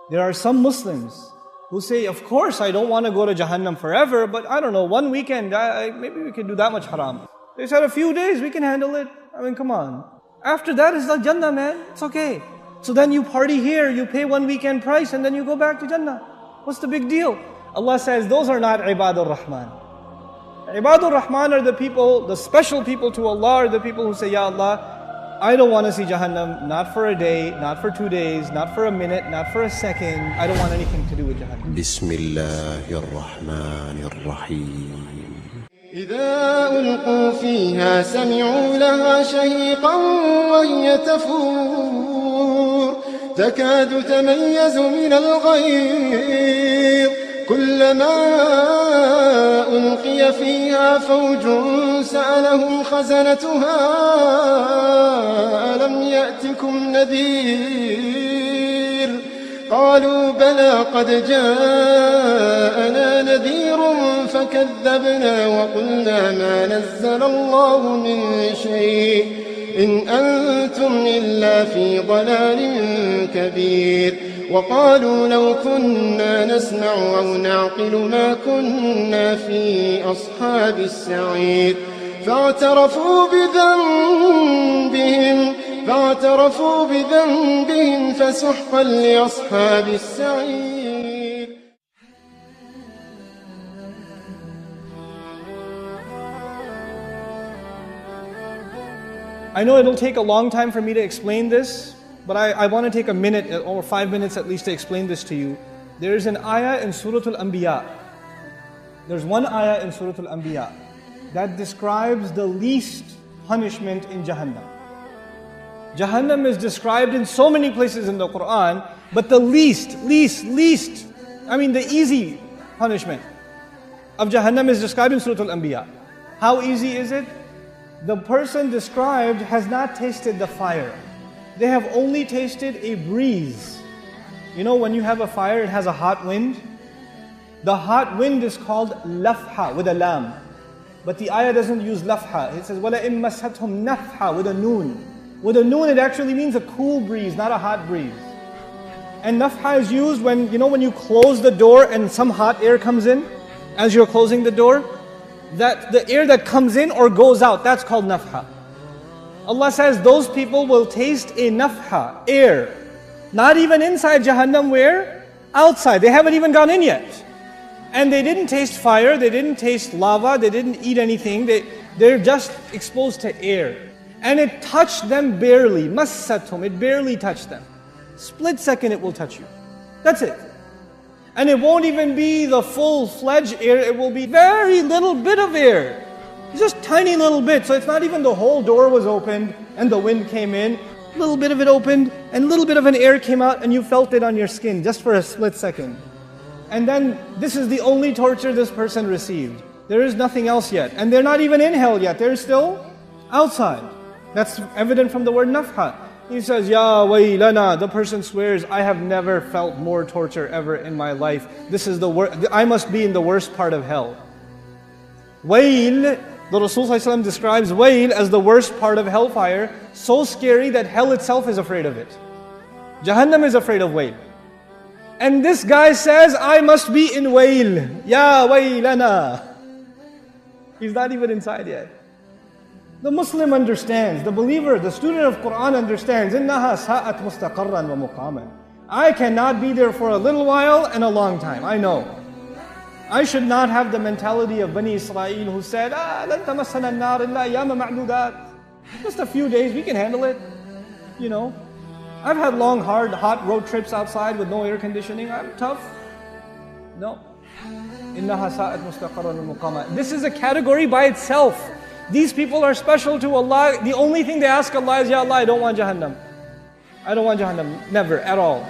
There are some Muslims who say, of course I don't want to go to Jahannam forever, but I don't know, one weekend, maybe we can do that much haram. They said a few days, we can handle it. I mean, come on. After that is the Jannah, man. It's okay. So then you party here, you pay one weekend price, and then you go back to Jannah. What's the big deal? Allah says, those are not Ibadur Rahman. Ibadur Rahman are the people, the special people to Allah are the people who say, Ya Allah, I don't want to see Jahannam, not for a day, not for 2 days, not for a minute, not for a second. I don't want anything to do with Jahannam. Bismillahirrahmanirrahim. إذا ألقوا فيها سمعوا لها شهيقا وهي تفور تكاد تميز من الغيظ كلما ألقي فيها فوج سألهم خزنتها ألم يأتكم نذير قالوا بلى قد جاءنا نذير فكذبنا وقلنا ما نزل الله من شيء إن أنتم إلا في ضلال كبير وقالوا لو كنا نسمع أو نعقل ما كنا في أصحاب السعير فاعترفوا بذنبهم فسحقا لأصحاب السعير. I know it'll take a long time for me to explain this, but I want to take a minute or 5 minutes at least to explain this to you. There is an ayah in Surah Al-Anbiya. There's one ayah in Surah Al-Anbiya that describes the least punishment in Jahannam. Jahannam is described in so many places in the Quran, but the least, the easy punishment of Jahannam is described in Surah Al-Anbiya. How easy is it? The person described has not tasted the fire. They have only tasted a breeze. You know, when you have a fire, it has a hot wind. The hot wind is called lafha with a lam. But the ayah doesn't use lafha. It says, وَلَئِن مَسَّتْهُمْ نَفْحَ with a noon. With a noon, it actually means a cool breeze, not a hot breeze. And nafha is used when you close the door and some hot air comes in as you're closing the door. That the air that comes in or goes out, that's called nafha. Allah says those people will taste a nafha, air. Not even inside Jahannam, where? Outside. They haven't even gone in yet. And they didn't taste fire, they didn't taste lava, they didn't eat anything. They're just exposed to air. And it touched them barely. Massathum, it barely touched them. Split second it will touch you. That's it. And it won't even be the full-fledged air, it will be very little bit of air. Just tiny little bit. So it's not even the whole door was opened and the wind came in. A little bit of it opened and a little bit of an air came out and you felt it on your skin just for a split second. And then this is the only torture this person received. There is nothing else yet. And they're not even in hell yet. They're still outside. That's evident from the word nafha. He says, Ya waylana, the person swears, I have never felt more torture ever in my life. This is the worst, I must be in the worst part of hell. Wayl, the Rasul ﷺ describes wayl as the worst part of hellfire, so scary that hell itself is afraid of it. Jahannam is afraid of wayl. And this guy says, I must be in wayl. Ya waylana. He's not even inside yet. The Muslim understands, the believer, the student of Quran understands, إِنَّهَا سَاءَتْ مُسْتَقَرًّا وَمُقَامًا. I cannot be there for a little while and a long time, I know. I should not have the mentality of Bani Israel who said, لَن تَمَسَّنَا النَّارِ إِلَّا أَيَّامًا مَعْدُودَاتٍ. Just a few days, we can handle it. You know, I've had long, hard, hot road trips outside with no air conditioning. I'm tough. No. إِنَّهَا سَاءَتْ مُسْتَقَرًّا وَمُقَامًا. This is a category by itself. These people are special to Allah. The only thing they ask Allah is, Ya Allah, I don't want Jahannam. I don't want Jahannam. Never, at all.